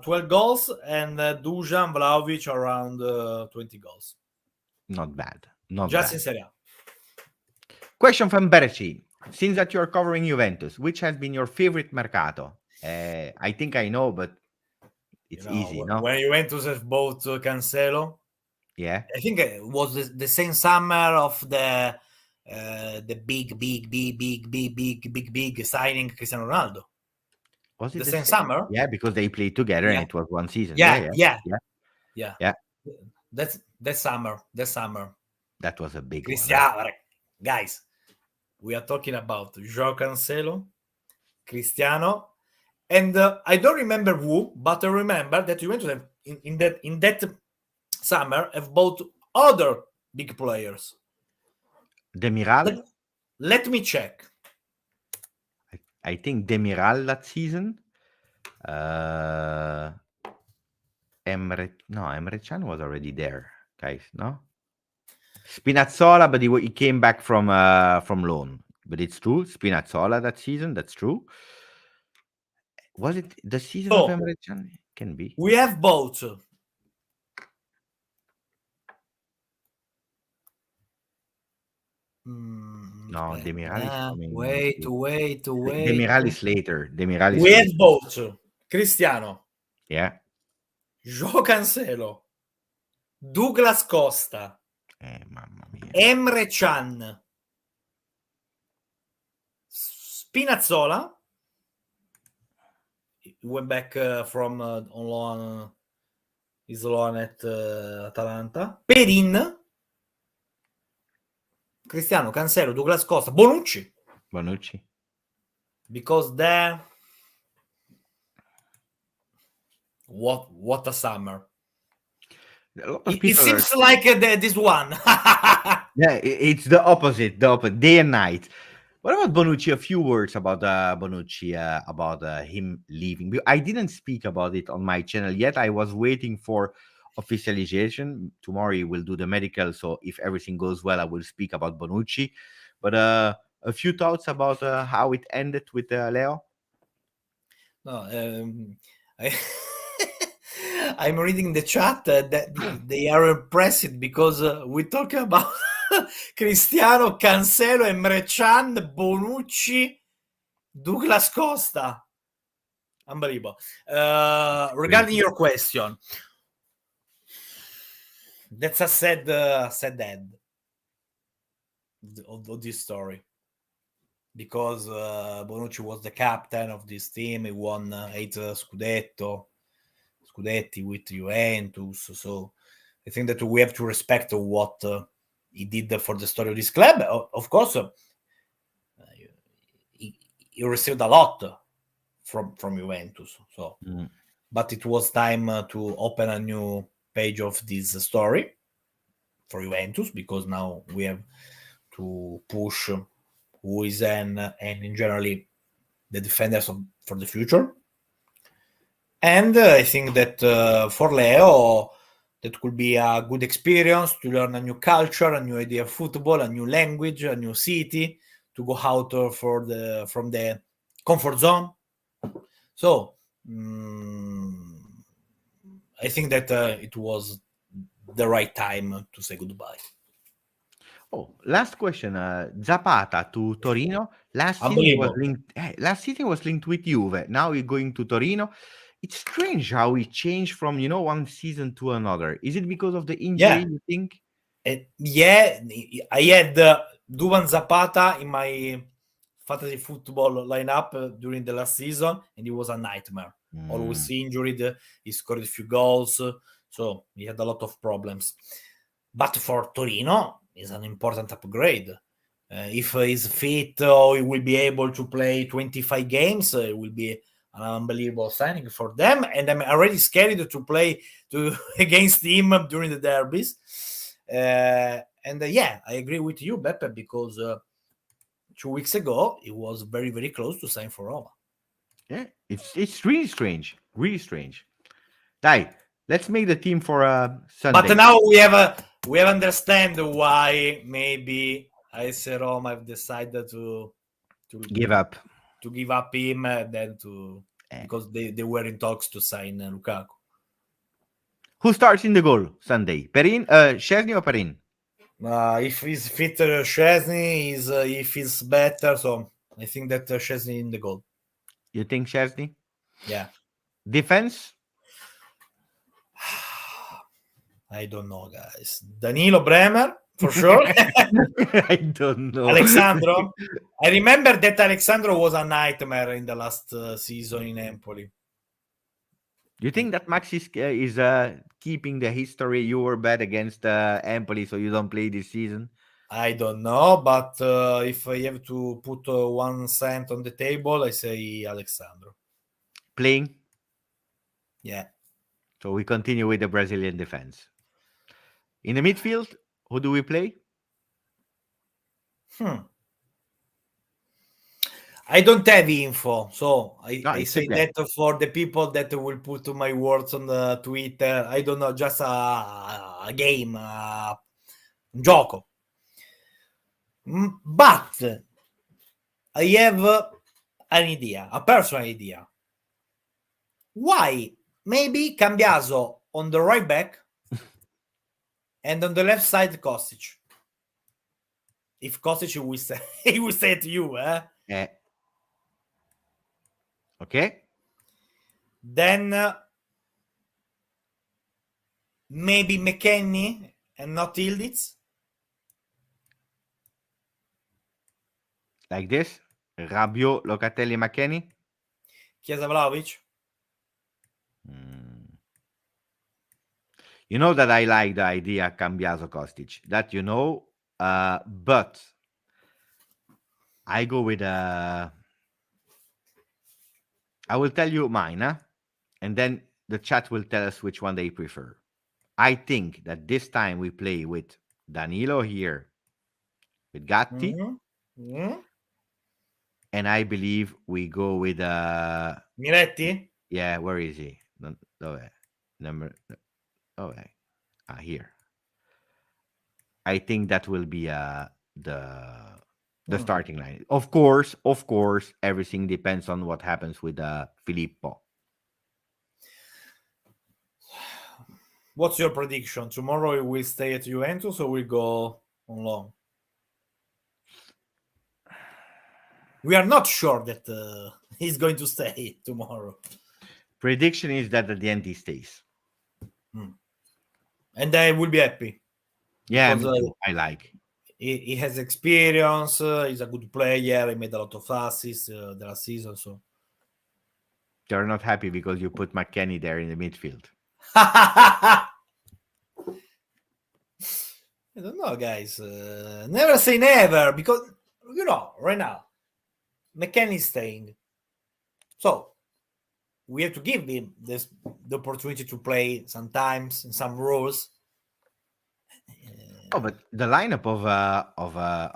12 goals and Dusan Vlahovic around 20 goals. Not bad. Not Just bad. in Serie A. Question from Bereci. Since that you're covering Juventus, which has been your favorite mercato? I think I know, but it's easy, no? When Juventus have bought Cancelo, Yeah. I think it was the same summer of the big signing Cristiano Ronaldo. Was it the same summer? Yeah, because they played together and it was one season. Yeah. That's that summer. That was a big one. Cristiano, guys, we are talking about Joao Cancelo, Cristiano, and I don't remember who, but I remember that Juventus have, in that summer have bought other big players. Demiral? Let me check. I think Demiral that season. Emre Can was already there, guys. No, Spinazzola, but he came back from loan. But it's true, Spinazzola that season. That's true. Was it the season of Emre Can? Can be. We have both. No, Demiral is coming. Wait. Demiral is later. We have both. Cristiano. Yeah. Joao Cancelo. Douglas Costa. Mamma mia. Emre Can. Spinazzola. He went back from on loan. His loan at Atalanta. Perin. Cristiano, Cancelo, Douglas Costa, Bonucci. Because there, what a summer. It seems like this one. Yeah, it's the opposite, day and night. What about Bonucci? A few words about Bonucci, about him leaving. I didn't speak about it on my channel yet. I was waiting for officialization. Tomorrow we will do the medical, so if everything goes well, I will speak about Bonucci. But a few thoughts about how it ended with Leo? No, I'm reading the chat that they are impressed because we talk about Cristiano, Cancelo, Emre Can, Bonucci, Douglas Costa. Unbelievable. Regarding your question, that's a sad end of this story, because Bonucci was the captain of this team. He won 8 Scudetti with Juventus. So I think that we have to respect what he did for the story of this club. Of course, he received a lot from Juventus. So, but it was time to open a new page of this story for Juventus, because now we have to push who is and in generally the defenders for the future. And I think that for Leo, that could be a good experience to learn a new culture, a new idea of football, a new language, a new city, to go out from the comfort zone. So I think that it was the right time to say goodbye. Oh, last question. Zapata to Torino. Last season he was Unbelievable. linked. Last season he was linked with Juve. Now he's going to Torino. It's strange how he changed from one season to another. Is it because of the injury? Yeah. You think? Yeah, I had Duvan Zapata in my fantasy football lineup during the last season, and it was a nightmare. Always injured. He scored a few goals, so he had a lot of problems. But for Torino, it's an important upgrade. If he's fit, or he will be able to play 25 games, it will be an unbelievable signing for them. And I'm already scared to play against him during the derbies. Yeah, I agree with you, Beppe, because 2 weeks ago he was very, very close to sign for Roma. Yeah, it's really strange. Really strange. Dai, let's make the team for Sunday. But now we have understand why maybe AS Roma have decided to Give up. to give up him because they were in talks to sign Lukaku. Who starts in the goal Sunday? Perin, Szczesny or Perin? If he's fit, Szczesny if he's better. So I think that Szczesny in the goal. You think Szczesny? Yeah. Defense? I don't know, guys. Danilo Bremer for sure. I don't know. Alexandro. I remember that Alexandro was a nightmare in the last season in Empoli. You think that Max is keeping the history? You were bad against Empoli, so you don't play this season? I don't know, but if I have to put 1 cent on the table, I say Alexandro. Playing? Yeah. So we continue with the Brazilian defense. In the midfield, who do we play? I don't have info, so I it's say okay. that for the people that will put my words on the Twitter. I don't know, just a game, un gioco. But I have an idea, a personal idea. Why? Maybe Cambiaso on the right back and on the left side Kostic. If Kostic will say, he will say to you, Okay. Then maybe McKennie and not Ildiz. Like this? Rabiot, Locatelli, McKennie? Chiesa Vlahovic. You know that I like the idea Cambiaso Kostic. That you know, but I go with I will tell you mine, and then the chat will tell us which one they prefer. I think that this time we play with Danilo here, with Gatti, and I believe we go with Miretti. Yeah, where is he? Number. Here. I think that will be the starting line. Of course, everything depends on what happens with Filippo. What's your prediction? Tomorrow he will stay at Juventus or will go on loan? We are not sure that he's going to stay tomorrow. Prediction is that at the end he stays. And I will be happy. Yeah, I like. He has experience. He's a good player. He made a lot of assists the last season. So they're not happy because you put McKennie there in the midfield. I don't know, guys. Never say never, because right now McKennie is staying, so we have to give him the opportunity to play sometimes in some roles. Oh, but the lineup of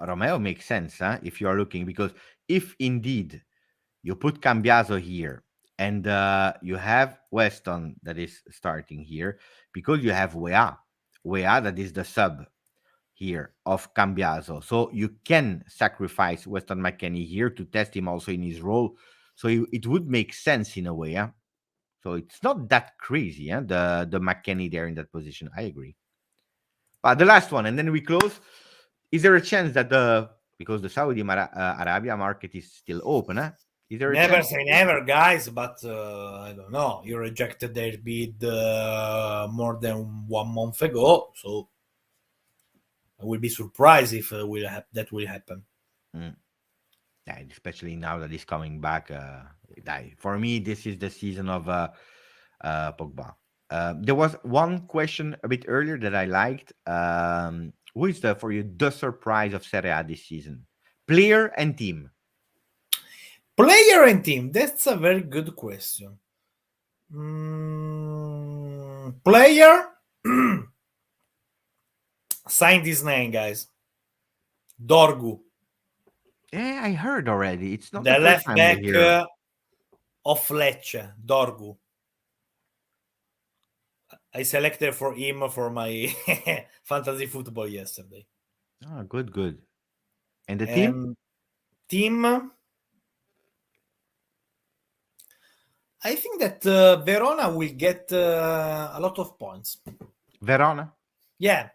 Romeo makes sense, if you are looking, because if indeed you put Cambiaso here and you have Weston that is starting here, because you have Weah that is the sub here of Cambiaso, so you can sacrifice Weston McKennie here to test him also in his role. So it would make sense in a way, So it's not that crazy, the McKennie there in that position. I agree. But the last one, and then we close. Is there a chance that because the Saudi Arabia market is still open, is there a Never chance? say never, guys, but I don't know. You rejected their bid more than 1 month ago, so I will be surprised if that will happen. Yeah, especially now that he's coming back. For me, this is the season of Pogba. There was one question a bit earlier that I liked. Who is for you the surprise of Serie A this season? Player and team. Player and team. That's a very good question. Player. Sign this name, guys. Dorgu. Yeah, I heard already. It's not The the first left time back we hear. of Lecce, Dorgu. I selected for him for my fantasy football yesterday. Oh, good. And the team? Team. I think that Verona will get a lot of points. Verona? Yeah.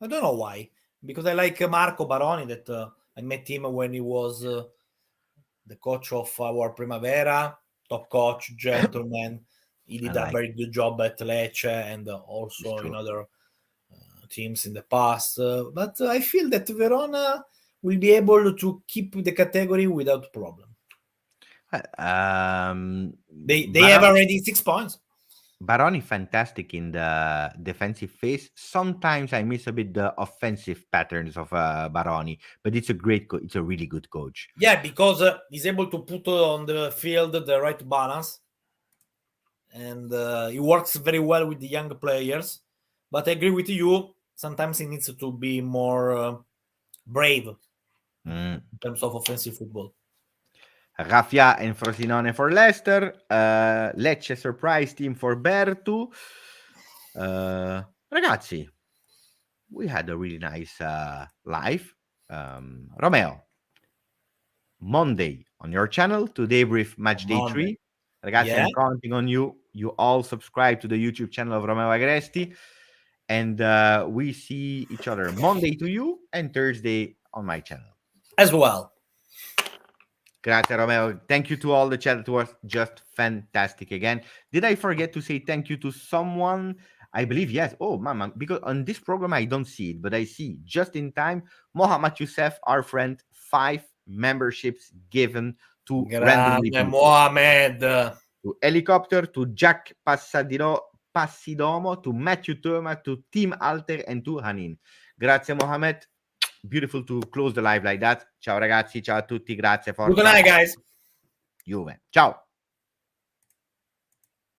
I don't know why. Because I like Marco Baroni, that I met him when he was the coach of our Primavera, top coach, gentleman. He did a very good job at Lecce and also in other teams in the past. But I feel that Verona will be able to keep the category without problem. They have already 6 points. Baroni fantastic in the defensive phase. Sometimes I miss a bit the offensive patterns of Baroni, but it's a great it's a really good coach. Yeah, because he's able to put on the field the right balance, and he works very well with the young players. But I agree with you. Sometimes he needs to be more brave in terms of offensive football. Raffia and Frosinone for Leicester. Lecce surprise team for Bertu. Ragazzi, we had a really nice live. Romeo, Monday on your channel to debrief match day 3. Ragazzi, I'm counting on you. You all subscribe to the YouTube channel of Romeo Agresti. And we see each other Monday to you and Thursday on my channel as well. Grazie, Romeo. Thank you to all the chat. It was just fantastic again. Did I forget to say thank you to someone? I believe yes. Oh, mama, because on this program I don't see it, but I see just in time Mohammad Youssef, our friend, 5 memberships given to randomly people. Mohamed. To Helicopter, to Jack Passidomo, to Matthew Thoma, to Team Alter, and to Hanin. Grazie, Mohamed. Beautiful to close the live like that. Ciao ragazzi, ciao a tutti, grazie. Good night, guys. Juve. Ciao.